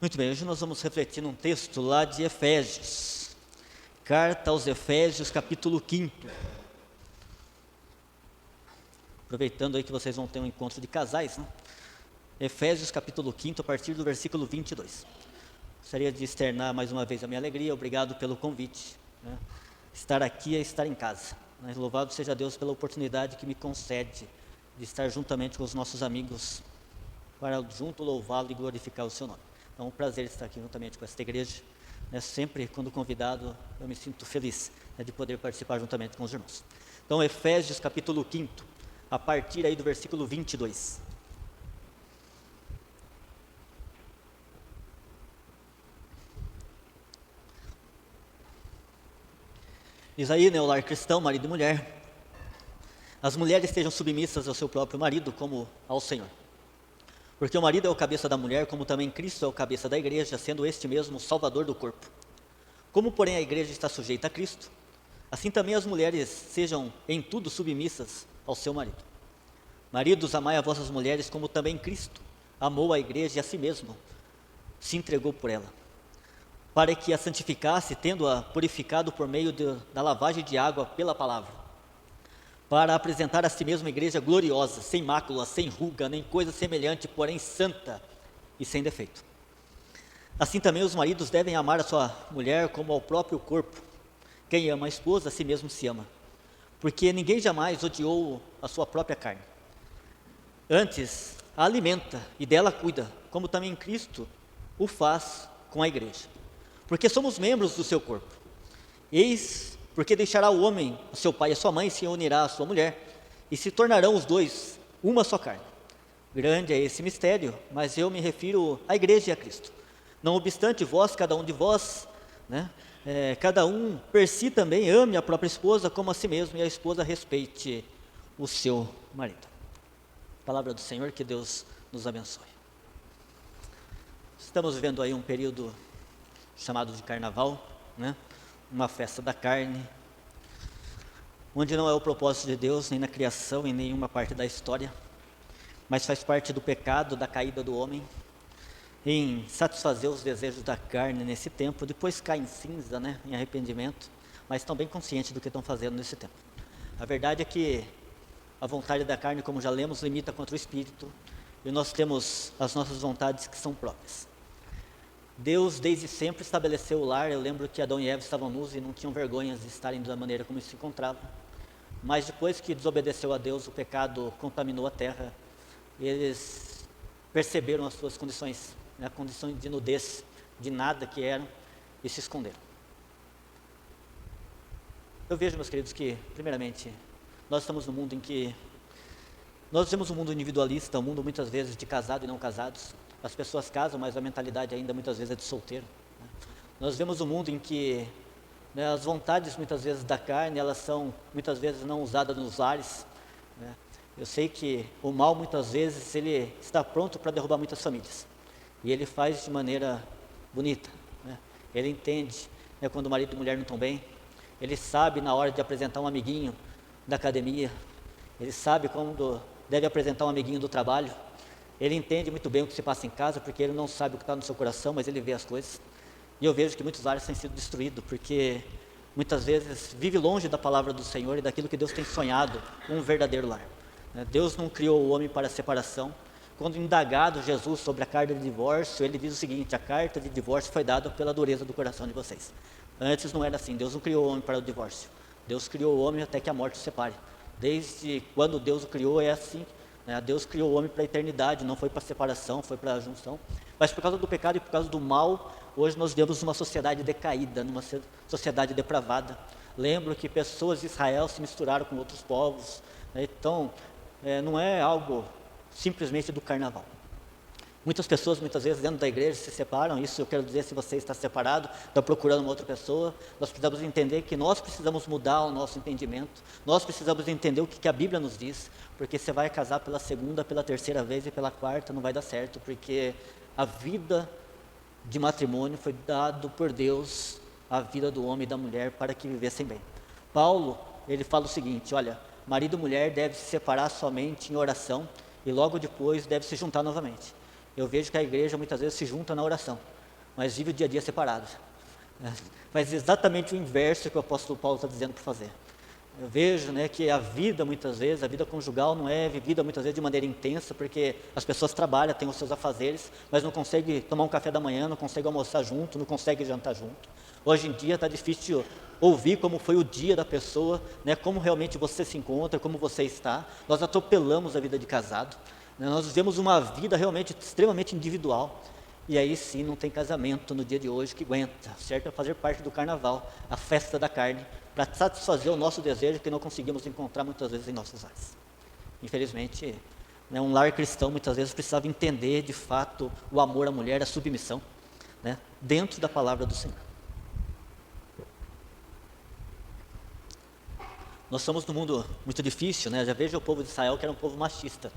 Muito bem, hoje nós vamos refletir num texto lá de Efésios, carta aos Efésios, capítulo 5. Aproveitando aí que vocês vão ter um encontro de casais, né? Efésios, capítulo 5, a partir do versículo 22. Gostaria de externar mais uma vez a minha alegria, obrigado pelo convite, né? Estar aqui é estar em casa, né? Louvado seja Deus pela oportunidade que me concede de estar juntamente com os nossos amigos, para junto louvá-lo e glorificar o seu nome. É um prazer estar aqui juntamente com esta igreja, né? Sempre quando convidado eu me sinto feliz, né, de poder participar juntamente com os irmãos. Então Efésios capítulo 5, a partir aí do versículo 22. Diz aí, né, o lar cristão, marido e mulher: as mulheres estejam submissas ao seu próprio marido como ao Senhor. Porque o marido é o cabeça da mulher, como também Cristo é o cabeça da igreja, sendo este mesmo o salvador do corpo. Como, porém, a igreja está sujeita a Cristo, assim também as mulheres sejam em tudo submissas ao seu marido. Maridos, amai as vossas mulheres, como também Cristo amou a igreja e a si mesmo se entregou por ela, para que a santificasse, tendo-a purificado por meio da lavagem de água pela palavra, para apresentar a si mesma igreja gloriosa, sem mácula, sem ruga, nem coisa semelhante, porém santa e sem defeito. Assim também os maridos devem amar a sua mulher como ao próprio corpo. Quem ama a esposa, a si mesmo se ama, porque ninguém jamais odiou a sua própria carne. Antes, a alimenta e dela cuida, como também Cristo o faz com a igreja, porque somos membros do seu corpo. Eis porque deixará o homem o seu pai e a sua mãe, se unirá à sua mulher, e se tornarão os dois uma só carne. Grande é esse mistério, mas eu me refiro à igreja e a Cristo. Não obstante, vós, cada um de vós, né, cada um per si também ame a própria esposa como a si mesmo, e a esposa respeite o seu marido. Palavra do Senhor, que Deus nos abençoe. Estamos vivendo aí um período chamado de carnaval, né? Uma festa da carne, onde não é o propósito de Deus, nem na criação, em nenhuma parte da história, mas faz parte do pecado, da caída do homem, em satisfazer os desejos da carne nesse tempo, depois cai em cinza, né, em arrependimento, mas estão bem conscientes do que estão fazendo nesse tempo. A verdade é que a vontade da carne, como já lemos, limita contra o Espírito, e nós temos as nossas vontades que são próprias. Deus desde sempre estabeleceu o lar. Eu lembro que Adão e Eva estavam nus e não tinham vergonha de estarem da maneira como se encontravam, mas depois que desobedeceu a Deus, o pecado contaminou a terra. Eles perceberam as suas condições, né, condições de nudez, de nada que eram, e se esconderam. Eu vejo, meus queridos, que primeiramente nós estamos num mundo em que nós temos um mundo individualista, um mundo muitas vezes de casado e não casados. As pessoas casam, mas a mentalidade ainda muitas vezes é de solteiro, né? Nós vemos um mundo em que, né, as vontades muitas vezes da carne, elas são muitas vezes não usadas nos lares, né? Eu sei que o mal muitas vezes ele está pronto para derrubar muitas famílias, e ele faz de maneira bonita, né? Ele entende, né, quando o marido e a mulher não estão bem, ele sabe na hora de apresentar um amiguinho da academia, ele sabe quando deve apresentar um amiguinho do trabalho. Ele entende muito bem o que se passa em casa, porque ele não sabe o que está no seu coração, mas ele vê as coisas. E eu vejo que muitos lares têm sido destruídos, porque muitas vezes vive longe da palavra do Senhor e daquilo que Deus tem sonhado, um verdadeiro lar, né? Deus não criou o homem para a separação. Quando indagado Jesus sobre a carta de divórcio, ele diz o seguinte: a carta de divórcio foi dada pela dureza do coração de vocês. Antes não era assim. Deus não criou o homem para o divórcio. Deus criou o homem até que a morte o separe. Desde quando Deus o criou é assim, né? Deus criou o homem para a eternidade, não foi para a separação, foi para a junção. Mas por causa do pecado e por causa do mal, hoje nós vivemos numa sociedade decaída, numa sociedade depravada. Lembro que pessoas de Israel se misturaram com outros povos, né? Então, não é algo simplesmente do carnaval. Muitas pessoas, muitas vezes, dentro da igreja se separam. Isso eu quero dizer: se você está separado, está procurando uma outra pessoa, nós precisamos entender que nós precisamos mudar o nosso entendimento. Nós precisamos entender o que a Bíblia nos diz, porque você vai casar pela segunda, pela terceira vez e pela quarta, não vai dar certo, porque a vida de matrimônio foi dado por Deus, a vida do homem e da mulher, para que vivessem bem. Paulo, ele fala o seguinte: olha, marido e mulher devem se separar somente em oração, e logo depois devem se juntar novamente. Eu vejo que a igreja muitas vezes se junta na oração, mas vive o dia a dia separado. Faz exatamente o inverso que o apóstolo Paulo está dizendo para fazer. Eu vejo, que a vida muitas vezes, a vida conjugal não é vivida muitas vezes de maneira intensa, porque as pessoas trabalham, têm os seus afazeres, mas não conseguem tomar um café da manhã, não conseguem almoçar junto, não conseguem jantar junto. Hoje em dia está difícil ouvir como foi o dia da pessoa, como realmente você se encontra, como você está. Nós atropelamos a vida de casado, nós vivemos uma vida realmente extremamente individual. E aí sim não tem casamento no dia de hoje que aguenta, certo? É fazer parte do carnaval, a festa da carne, para satisfazer o nosso desejo que não conseguimos encontrar muitas vezes em nossos lares. Infelizmente, um lar cristão muitas vezes precisava entender de fato o amor à mulher, a submissão, dentro da palavra do Senhor. Nós somos num mundo muito difícil, já vejo o povo de Israel que era um povo machista.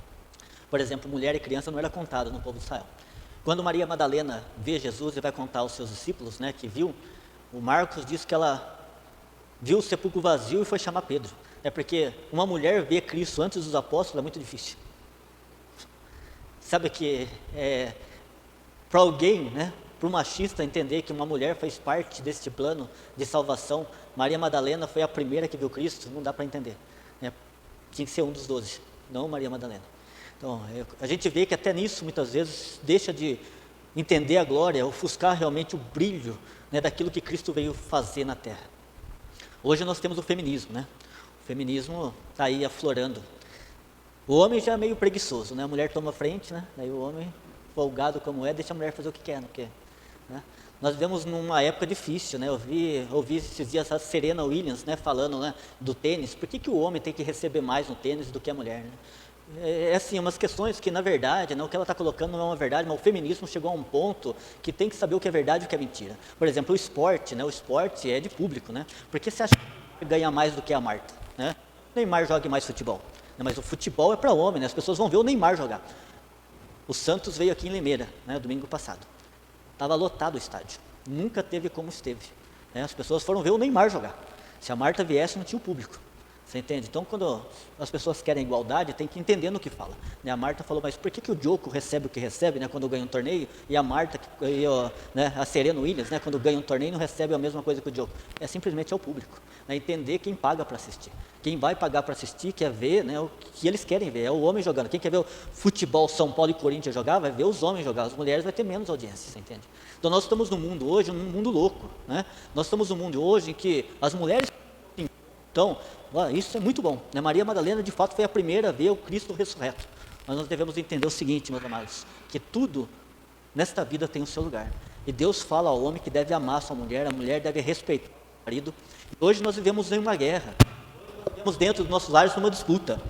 Por exemplo, mulher e criança não era contado no povo de Israel. Quando Maria Madalena vê Jesus e vai contar aos seus discípulos, que viu, o Marcos diz que ela viu o sepulcro vazio e foi chamar Pedro. É porque uma mulher ver Cristo antes dos apóstolos é muito difícil. Sabe que para alguém, para o machista entender que uma mulher faz parte deste plano de salvação, Maria Madalena foi a primeira que viu Cristo, não dá para entender. Tinha que ser um dos 12, não Maria Madalena. Então, a gente vê que até nisso, muitas vezes, deixa de entender a glória, ofuscar realmente o brilho daquilo que Cristo veio fazer na Terra. Hoje nós temos o feminismo, O feminismo está aí aflorando. O homem já é meio preguiçoso, A mulher toma frente, Daí o homem, folgado como deixa a mulher fazer o que quer, não quer, Nós vivemos numa época difícil, Eu ouvi esses dias a Serena Williams, falando, do tênis. Por que o homem tem que receber mais no tênis do que a mulher, assim, umas questões que na verdade, o que ela está colocando não é uma verdade, mas o feminismo chegou a um ponto que tem que saber o que é verdade e o que é mentira. Por exemplo, o esporte, o esporte é de público, Por que você acha que ganha mais do que a Marta, O Neymar joga mais futebol, mas o futebol é para homem, As pessoas vão ver o Neymar jogar. O Santos veio aqui em Limeira, domingo passado, estava lotado o estádio, nunca teve como esteve, As pessoas foram ver o Neymar jogar. Se a Marta viesse, não tinha o público. Você entende? Então, quando as pessoas querem igualdade, tem que entender no que fala. A Marta falou, mas por que o Djoko recebe o que recebe, quando ganha um torneio, e a Marta, a Serena Williams, quando ganha um torneio, não recebe a mesma coisa que o Djoko? Simplesmente é o público. Entender quem paga para assistir. Quem vai pagar para assistir quer ver o que eles querem ver, é o homem jogando. Quem quer ver o futebol São Paulo e Corinthians jogar, vai ver os homens jogar. As mulheres vai ter menos audiência, você entende? Então, nós estamos num mundo hoje, num mundo louco, Nós estamos num mundo hoje em que as mulheres... Então, isso é muito bom, Maria Madalena de fato foi a primeira a ver o Cristo ressurreto. Mas nós devemos entender o seguinte, meus amados, que tudo nesta vida tem o seu lugar. E Deus fala ao homem que deve amar a sua mulher, a mulher deve respeitar o marido. E hoje nós vivemos em uma guerra, nós vivemos dentro dos nossos lares numa disputa.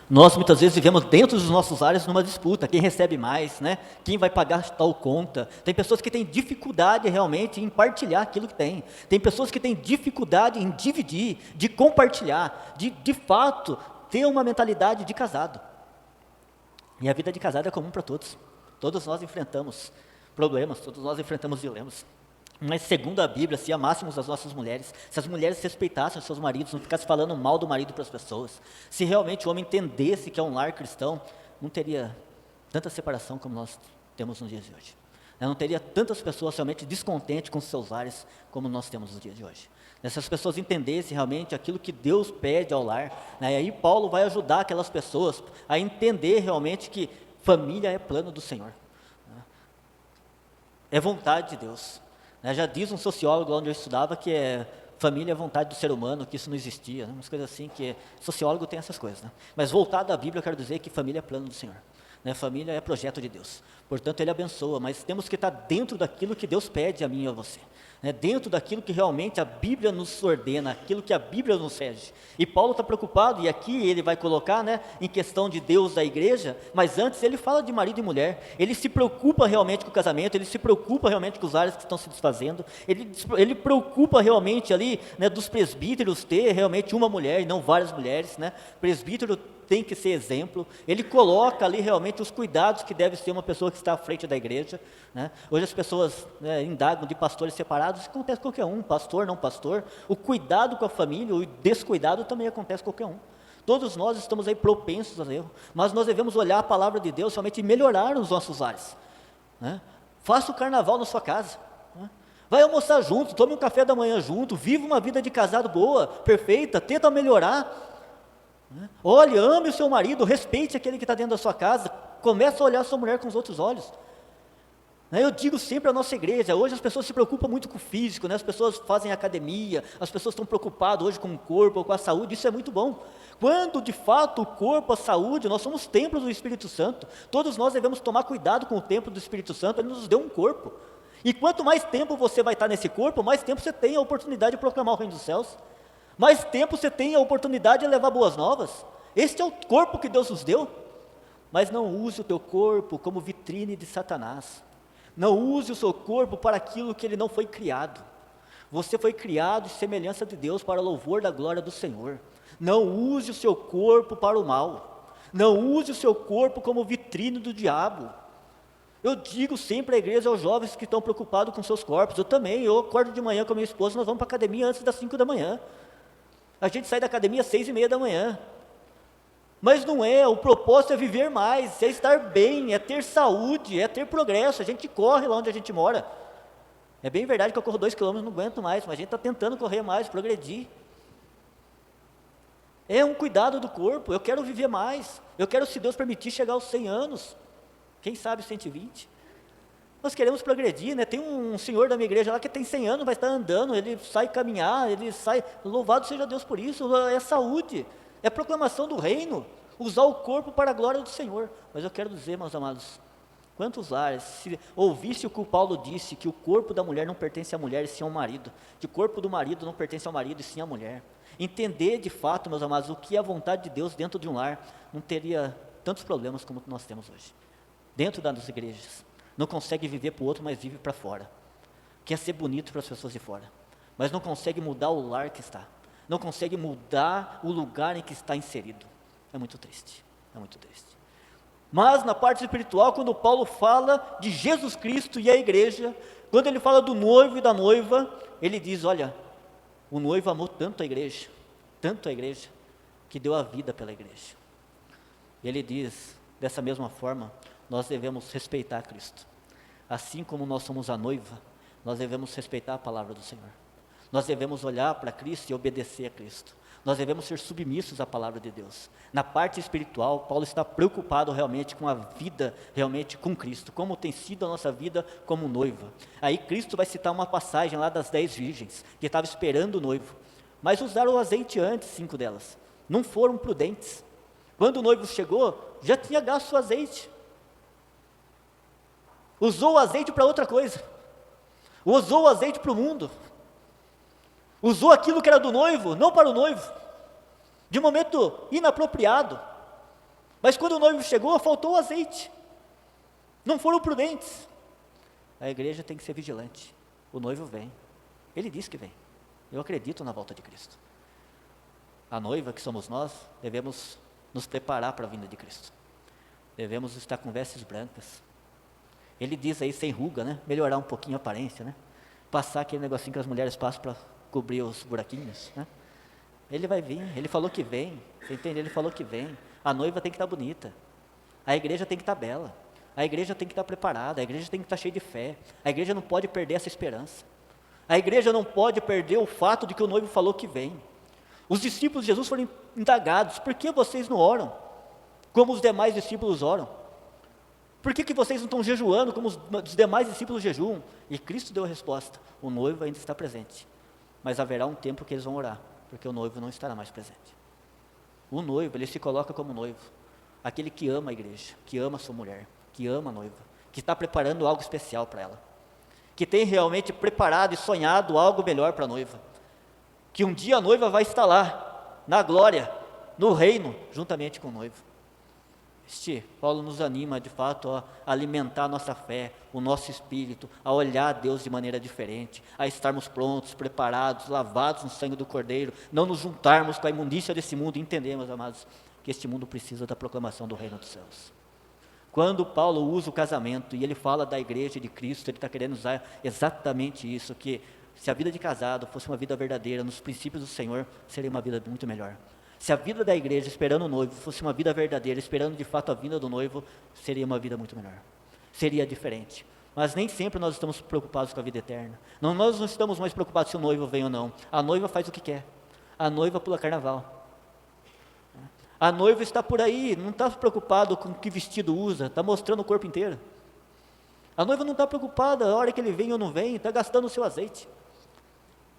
Nós muitas vezes vivemos dentro dos nossos lares numa disputa, quem recebe mais, Quem vai pagar tal conta. Tem pessoas que têm dificuldade realmente em partilhar aquilo que tem. Tem pessoas que têm dificuldade em dividir, de compartilhar, de fato ter uma mentalidade de casado. E a vida de casado é comum para todos. Todos nós enfrentamos problemas, todos nós enfrentamos dilemas. Mas segundo a Bíblia, se amássemos as nossas mulheres, se as mulheres respeitassem os seus maridos, não ficassem falando mal do marido para as pessoas, se realmente o homem entendesse que é um lar cristão, não teria tanta separação como nós temos nos dias de hoje. Não teria tantas pessoas realmente descontentes com os seus lares como nós temos nos dias de hoje. Se as pessoas entendessem realmente aquilo que Deus pede ao lar, e aí Paulo vai ajudar aquelas pessoas a entender realmente que família é plano do Senhor. É vontade de Deus. Já diz um sociólogo lá onde eu estudava que família é vontade do ser humano, que isso não existia, umas coisas assim, que sociólogo tem essas coisas. Mas voltado à Bíblia, eu quero dizer que família é plano do Senhor. Família é projeto de Deus. Portanto, Ele abençoa, mas temos que estar dentro daquilo que Deus pede a mim e a você. Dentro daquilo que realmente a Bíblia nos ordena, aquilo que a Bíblia nos rege. E Paulo está preocupado, e aqui ele vai colocar em questão de Deus da igreja, mas antes ele fala de marido e mulher. Ele se preocupa realmente com o casamento, ele se preocupa realmente com os lares que estão se desfazendo, ele preocupa realmente ali, dos presbíteros ter realmente uma mulher e não várias mulheres, presbítero tem que ser exemplo. Ele coloca ali realmente os cuidados que deve ser uma pessoa que está à frente da igreja. Hoje as pessoas indagam de pastores separados, isso acontece com qualquer um, pastor, não pastor. O cuidado com a família, o descuidado também acontece com qualquer um. Todos nós estamos aí propensos ao erro, mas nós devemos olhar a palavra de Deus somente e melhorar os nossos lares, né? Faça o carnaval na sua casa, né? Vai almoçar junto, tome um café da manhã junto, viva uma vida de casado boa, perfeita, tenta melhorar, né? Olhe, ame o seu marido, respeite aquele que está dentro da sua casa, comece a olhar a sua mulher com os outros olhos. Eu digo sempre à nossa igreja, hoje as pessoas se preocupam muito com o físico, né? As pessoas fazem academia, as pessoas estão preocupadas hoje com o corpo, com a saúde, isso é muito bom. Quando de fato o corpo, a saúde, nós somos templos do Espírito Santo, todos nós devemos tomar cuidado com o templo do Espírito Santo, ele nos deu um corpo, e quanto mais tempo você vai estar nesse corpo, mais tempo você tem a oportunidade de proclamar o reino dos céus, mais tempo você tem a oportunidade de levar boas novas. Este é o corpo que Deus nos deu, mas não use o teu corpo como vitrine de Satanás. Não use o seu corpo para aquilo que ele não foi criado. Você foi criado em semelhança de Deus para louvor da glória do Senhor. Não use o seu corpo para o mal. Não use o seu corpo como vitrine do diabo. Eu digo sempre à igreja, aos jovens que estão preocupados com seus corpos, eu também, eu acordo de manhã com a minha esposa, nós vamos para a academia antes das 5 da manhã. A gente sai da academia às 6:30 da manhã. Mas não é, o propósito é viver mais, é estar bem, é ter saúde, é ter progresso. A gente corre lá onde a gente mora. É bem verdade que eu corro 2 quilômetros, não aguento mais, mas a gente está tentando correr mais, progredir. É um cuidado do corpo, eu quero viver mais. Eu quero, se Deus permitir, chegar aos 100 anos. Quem sabe 120. Nós queremos progredir, né? Tem um senhor da minha igreja lá que tem 100 anos, vai estar andando, ele sai caminhar, ele sai, louvado seja Deus por isso, é saúde. É proclamação do reino, usar o corpo para a glória do Senhor. Mas eu quero dizer, meus amados, quantos lares, se ouvisse o que o Paulo disse, que o corpo da mulher não pertence à mulher e sim ao marido, que o corpo do marido não pertence ao marido e sim à mulher, entender de fato, meus amados, o que é a vontade de Deus dentro de um lar, não teria tantos problemas como nós temos hoje, dentro das igrejas. Não consegue viver para o outro, mas vive para fora, quer ser bonito para as pessoas de fora, mas não consegue mudar o lar que está, não consegue mudar o lugar em que está inserido. É muito triste, é muito triste. Mas na parte espiritual, quando Paulo fala de Jesus Cristo e a igreja, quando ele fala do noivo e da noiva, ele diz, olha, o noivo amou tanto a igreja, que deu a vida pela igreja. E ele diz, dessa mesma forma, nós devemos respeitar Cristo. Assim como nós somos a noiva, nós devemos respeitar a palavra do Senhor. Nós devemos olhar para Cristo e obedecer a Cristo. Nós devemos ser submissos à palavra de Deus. Na parte espiritual, Paulo está preocupado realmente com a vida, realmente com Cristo, como tem sido a nossa vida como noiva. Aí Cristo vai citar uma passagem lá das 10 virgens, que estava esperando o noivo, mas usaram o azeite antes, 5 delas, não foram prudentes. Quando o noivo chegou, já tinha gasto o azeite, usou o azeite para outra coisa, usou o azeite para o mundo, usou aquilo que era do noivo, não para o noivo, de momento inapropriado. Mas quando o noivo chegou, faltou o azeite, não foram prudentes. A igreja tem que ser vigilante, o noivo vem, ele diz que vem, eu acredito na volta de Cristo. A noiva, que somos nós, devemos nos preparar para a vinda de Cristo, devemos estar com vestes brancas. Ele diz aí sem ruga, né? Melhorar um pouquinho a aparência, né? Passar aquele negocinho que as mulheres passam para cobrir os buraquinhos, né? Ele vai vir, ele falou que vem, você entende? Ele falou que vem. A noiva tem que estar bonita, a igreja tem que estar bela, a igreja tem que estar preparada, a igreja tem que estar cheia de fé, a igreja não pode perder essa esperança, a igreja não pode perder o fato de que o noivo falou que vem. Os discípulos de Jesus foram indagados, por que vocês não oram como os demais discípulos oram? Por que vocês não estão jejuando como os demais discípulos jejuam? E Cristo deu a resposta, o noivo ainda está presente, mas haverá um tempo que eles vão orar, porque o noivo não estará mais presente. O noivo, ele se coloca como noivo, aquele que ama a igreja, que ama a sua mulher, que ama a noiva, que está preparando algo especial para ela, que tem realmente preparado e sonhado algo melhor para a noiva, que um dia a noiva vai estar lá, na glória, no reino, juntamente com o noivo. Paulo nos anima de fato a alimentar a nossa fé, o nosso espírito, a olhar a Deus de maneira diferente, a estarmos prontos, preparados, lavados no sangue do Cordeiro, não nos juntarmos com a imundícia desse mundo e entendemos, amados, que este mundo precisa da proclamação do reino dos céus. Quando Paulo usa o casamento e ele fala da igreja de Cristo, ele está querendo usar exatamente isso, que se a vida de casado fosse uma vida verdadeira, nos princípios do Senhor, seria uma vida muito melhor. Se a vida da igreja esperando o noivo fosse uma vida verdadeira, esperando de fato a vinda do noivo, seria uma vida muito melhor, seria diferente. Mas nem sempre nós estamos preocupados com a vida eterna. Não, nós não estamos mais preocupados se o noivo vem ou não. A noiva faz o que quer. A noiva pula carnaval. A noiva está por aí, não está preocupado com que vestido usa, está mostrando o corpo inteiro. A noiva não está preocupada a hora que ele vem ou não vem, está gastando o seu azeite.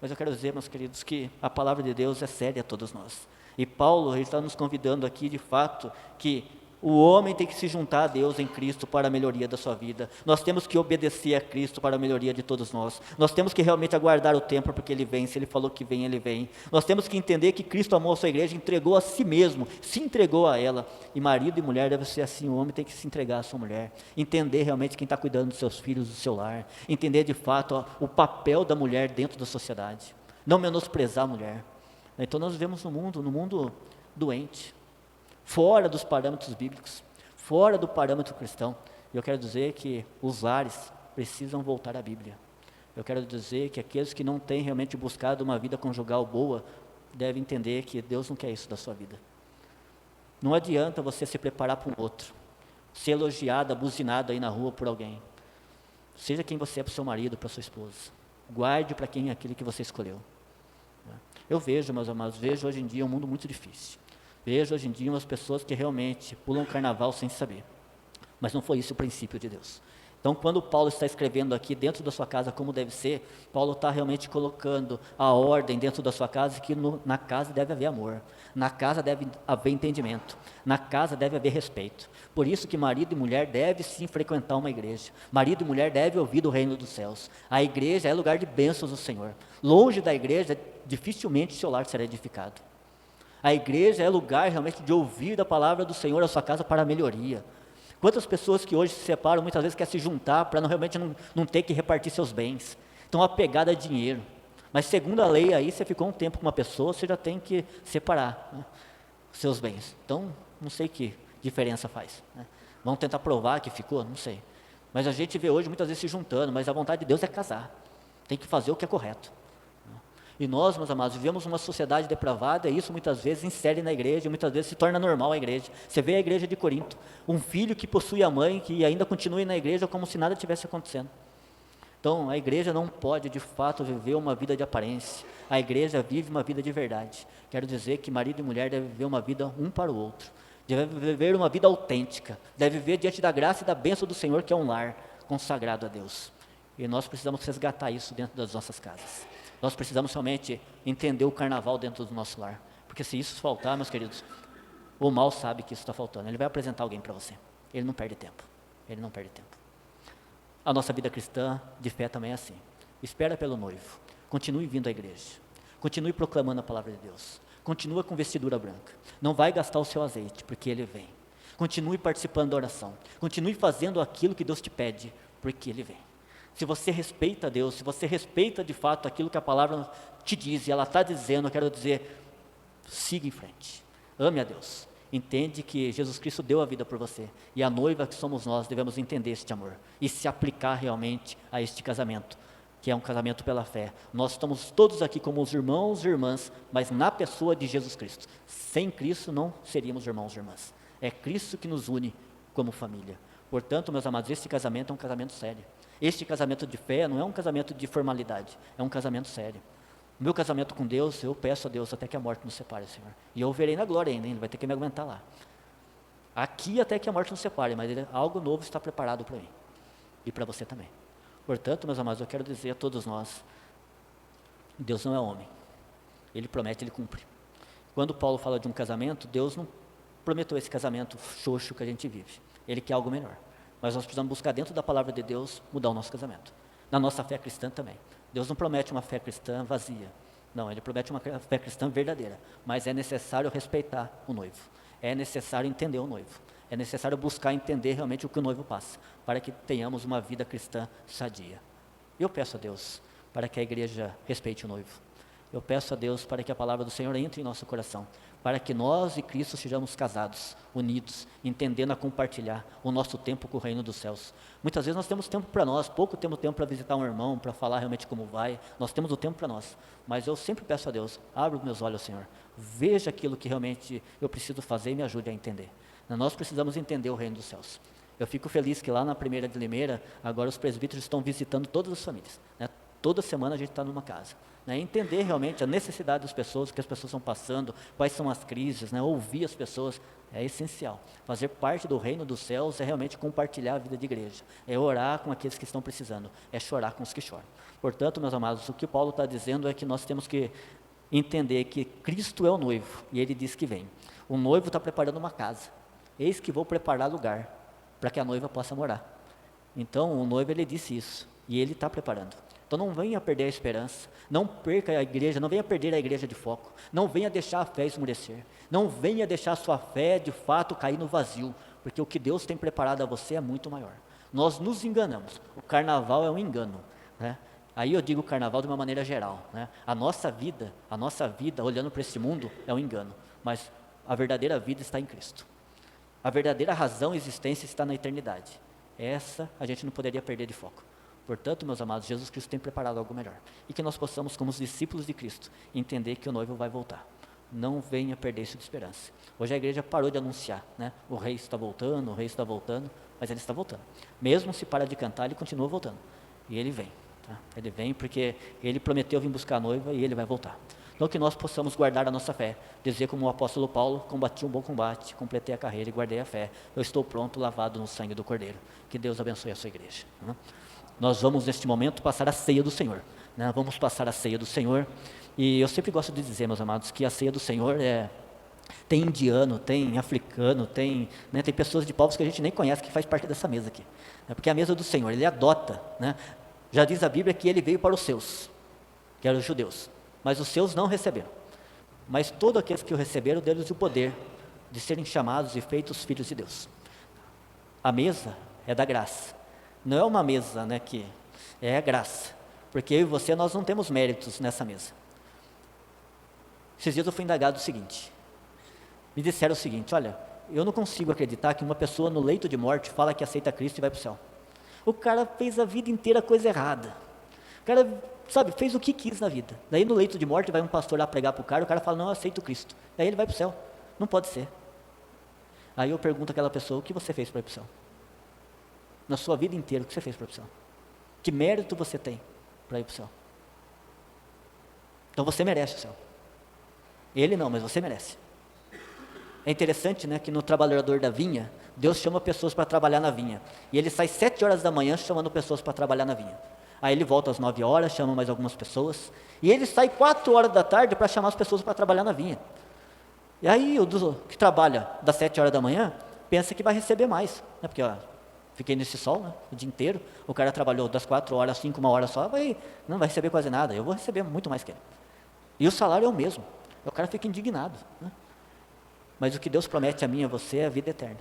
Mas eu quero dizer, meus queridos, que a palavra de Deus é séria a todos nós. E Paulo está nos convidando aqui, de fato, que o homem tem que se juntar a Deus em Cristo para a melhoria da sua vida. Nós temos que obedecer a Cristo para a melhoria de todos nós. Nós temos que realmente aguardar o tempo, porque Ele vem. Se Ele falou que vem, Ele vem. Nós temos que entender que Cristo amou a sua igreja, entregou a si mesmo, se entregou a ela. E marido e mulher deve ser assim, o homem tem que se entregar à sua mulher. Entender realmente quem está cuidando dos seus filhos, do seu lar. Entender de fato o papel da mulher dentro da sociedade. Não menosprezar a mulher. Então nós vivemos num mundo doente, fora dos parâmetros bíblicos, fora do parâmetro cristão. E eu quero dizer que os lares precisam voltar à Bíblia. Eu quero dizer que aqueles que não têm realmente buscado uma vida conjugal boa, devem entender que Deus não quer isso da sua vida. Não adianta você se preparar para um outro, ser elogiado, buzinado aí na rua por alguém. Seja quem você é para o seu marido, para a sua esposa. Guarde para quem é aquele que você escolheu. Eu vejo, meus amados, vejo hoje em dia um mundo muito difícil. Vejo hoje em dia umas pessoas que realmente pulam carnaval sem saber. Mas não foi isso o princípio de Deus. Então, quando Paulo está escrevendo aqui dentro da sua casa como deve ser, Paulo está realmente colocando a ordem dentro da sua casa, que na casa deve haver amor, na casa deve haver entendimento, na casa deve haver respeito. Por isso que marido e mulher devem sim frequentar uma igreja. Marido e mulher devem ouvir do reino dos céus. A igreja é lugar de bênçãos do Senhor. Longe da igreja, dificilmente seu lar será edificado. A igreja é lugar realmente de ouvir da palavra do Senhor a sua casa para a melhoria. Quantas pessoas que hoje se separam, muitas vezes querem se juntar para realmente não ter que repartir seus bens. Estão apegadas a dinheiro. Mas segundo a lei aí, você ficou um tempo com uma pessoa, você já tem que separar, né, seus bens. Então, não sei que diferença faz, né? Vamos tentar provar que ficou? Não sei. Mas a gente vê hoje muitas vezes se juntando, mas a vontade de Deus é casar. Tem que fazer o que é correto. E nós, meus amados, vivemos uma sociedade depravada, e isso muitas vezes insere na igreja, e muitas vezes se torna normal a igreja. Você vê a igreja de Corinto, um filho que possui a mãe, que ainda continua na igreja como se nada tivesse acontecendo. Então, a igreja não pode, de fato, viver uma vida de aparência. A igreja vive uma vida de verdade. Quero dizer que marido e mulher devem viver uma vida um para o outro. Deve viver uma vida autêntica. Deve viver diante da graça e da bênção do Senhor, que é um lar consagrado a Deus. E nós precisamos resgatar isso dentro das nossas casas. Nós precisamos realmente entender o carnaval dentro do nosso lar. Porque se isso faltar, meus queridos, o mal sabe que isso está faltando. Ele vai apresentar alguém para você. Ele não perde tempo. Ele não perde tempo. A nossa vida cristã de fé também é assim. Espera pelo noivo. Continue vindo à igreja. Continue proclamando a palavra de Deus. Continue com vestidura branca. Não vai gastar o seu azeite, porque ele vem. Continue participando da oração. Continue fazendo aquilo que Deus te pede, porque ele vem. Se você respeita a Deus, se você respeita de fato aquilo que a palavra te diz, e ela está dizendo, eu quero dizer, siga em frente. Ame a Deus. Entende que Jesus Cristo deu a vida por você. E a noiva que somos nós devemos entender este amor. E se aplicar realmente a este casamento, que é um casamento pela fé. Nós estamos todos aqui como os irmãos e irmãs, mas na pessoa de Jesus Cristo. Sem Cristo não seríamos irmãos e irmãs. É Cristo que nos une como família. Portanto, meus amados, este casamento é um casamento sério. Este casamento de fé não é um casamento de formalidade, é um casamento sério. O meu casamento com Deus, eu peço a Deus até que a morte nos separe, Senhor. E eu verei na glória ainda, Ele vai ter que me aguentar lá. Aqui até que a morte nos separe, mas algo novo está preparado para mim. E para você também. Portanto, meus amados, eu quero dizer a todos nós, Deus não é homem. Ele promete, Ele cumpre. Quando Paulo fala de um casamento, Deus não prometeu esse casamento xoxo que a gente vive. Ele quer algo melhor. Mas nós precisamos buscar dentro da palavra de Deus mudar o nosso casamento. Na nossa fé cristã também. Deus não promete uma fé cristã vazia. Não, Ele promete uma fé cristã verdadeira. Mas é necessário respeitar o noivo. É necessário entender o noivo. É necessário buscar entender realmente o que o noivo passa. Para que tenhamos uma vida cristã sadia. Eu peço a Deus para que a igreja respeite o noivo. Eu peço a Deus para que a palavra do Senhor entre em nosso coração. para que nós e Cristo sejamos casados, unidos, entendendo a compartilhar o nosso tempo com o reino dos céus. Muitas vezes nós temos tempo para nós, pouco temos tempo para visitar um irmão, para falar realmente como vai, nós temos o tempo para nós, mas eu sempre peço a Deus, abra os meus olhos, Senhor, veja aquilo que realmente eu preciso fazer e me ajude a entender. Nós precisamos entender o reino dos céus. Eu fico feliz que lá na Primeira de Limeira, agora os presbíteros estão visitando todas as famílias, né? Toda semana a gente está numa casa, né? Entender realmente a necessidade das pessoas, o que as pessoas estão passando, quais são as crises, né? Ouvir as pessoas é essencial. Fazer parte do reino dos céus é realmente compartilhar a vida de igreja, é orar com aqueles que estão precisando, é chorar com os que choram. Portanto, meus amados, o que Paulo está dizendo é que nós temos que entender que Cristo é o noivo, e ele diz que vem. O noivo está preparando uma casa, eis que vou preparar lugar, para que a noiva possa morar. Então, o noivo, ele disse isso, e ele está preparando. Então não venha perder a esperança, não perca a igreja, não venha perder a igreja de foco, não venha deixar a fé esmurecer, não venha deixar a sua fé de fato cair no vazio, porque o que Deus tem preparado a você é muito maior. Nós nos enganamos, o carnaval é um engano, né? Aí eu digo o carnaval de uma maneira geral, né? A nossa vida olhando para esse mundo é um engano, mas a verdadeira vida está em Cristo. A verdadeira razão e existência está na eternidade. Essa a gente não poderia perder de foco. Portanto, meus amados, Jesus Cristo tem preparado algo melhor. E que nós possamos, como os discípulos de Cristo, entender que o noivo vai voltar. Não venha perder isso de esperança. Hoje a igreja parou de anunciar, né? O rei está voltando, mas ele está voltando. Mesmo se para de cantar, ele continua voltando. E ele vem, tá? Ele vem porque ele prometeu vir buscar a noiva e ele vai voltar. Então que nós possamos guardar a nossa fé, dizer como o apóstolo Paulo, combati um bom combate, completei a carreira e guardei a fé. Eu estou pronto, lavado no sangue do Cordeiro. Que Deus abençoe a sua igreja, né? Nós vamos neste momento passar a ceia do Senhor, né? Vamos passar a ceia do Senhor, e eu sempre gosto de dizer, meus amados, que a ceia do Senhor tem indiano, tem africano, tem pessoas de povos que a gente nem conhece que faz parte dessa mesa aqui, né? Porque a mesa do Senhor, ele adota, né? Já diz a Bíblia que ele veio para os seus, que eram os judeus, mas os seus não receberam, mas todos aqueles que o receberam, deles o poder de serem chamados e feitos filhos de Deus. A mesa é da graça. Não é uma mesa, né, que é a graça, porque eu e você, nós não temos méritos nessa mesa. Esses dias eu fui indagado o seguinte, me disseram o seguinte, olha, eu não consigo acreditar que uma pessoa no leito de morte fala que aceita Cristo e vai para o céu. O cara fez a vida inteira coisa errada, o cara, sabe, fez o que quis na vida, daí no leito de morte vai um pastor lá pregar para o cara fala, não, eu aceito Cristo, daí ele vai para o céu. Não pode ser. Aí eu pergunto àquela pessoa, o que você fez para ir para o céu? Na sua vida inteira, o que você fez para ir para o céu? Que mérito você tem para ir para o céu? Então você merece o céu. Ele não, mas você merece. É interessante, né, que no trabalhador da vinha, Deus chama pessoas para trabalhar na vinha. E ele sai 7 horas da manhã chamando pessoas para trabalhar na vinha. Aí ele volta às 9 horas, chama mais algumas pessoas. E ele sai 4 horas da tarde para chamar as pessoas para trabalhar na vinha. E aí o que trabalha das 7 horas da manhã, pensa que vai receber mais, né, porque fiquei nesse sol, né, o dia inteiro, o cara trabalhou das 4 horas, 5, 1 hora só, não vai receber quase nada, eu vou receber muito mais que ele. E o salário é o mesmo, o cara fica indignado, né? Mas o que Deus promete a mim e a você é a vida eterna.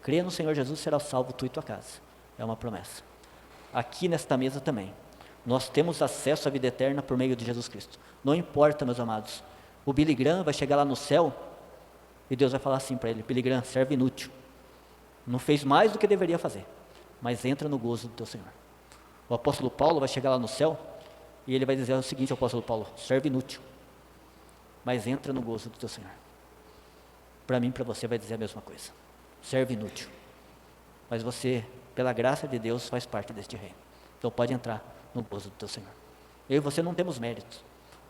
Creia no Senhor Jesus, será salvo tu e tua casa, é uma promessa. Aqui nesta mesa também, nós temos acesso à vida eterna por meio de Jesus Cristo. Não importa, meus amados, o Billy Graham vai chegar lá no céu, e Deus vai falar assim para ele, Billy Graham, servo inútil, não fez mais do que deveria fazer, mas entra no gozo do teu Senhor. O apóstolo Paulo vai chegar lá no céu, e ele vai dizer o seguinte ao apóstolo Paulo, servo inútil, mas entra no gozo do teu Senhor. Para mim, para você vai dizer a mesma coisa, servo inútil, mas você, pela graça de Deus, faz parte deste reino, então pode entrar no gozo do teu Senhor. Eu e você não temos mérito,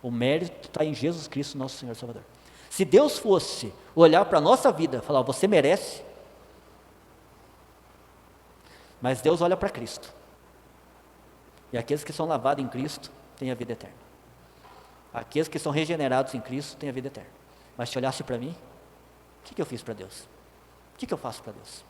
o mérito está em Jesus Cristo, nosso Senhor Salvador. Se Deus fosse olhar para a nossa vida e falar, você merece, mas Deus olha para Cristo, e aqueles que são lavados em Cristo, têm a vida eterna. Aqueles que são regenerados em Cristo, têm a vida eterna. Mas se olhasse para mim, o que eu fiz para Deus? O que eu faço para Deus?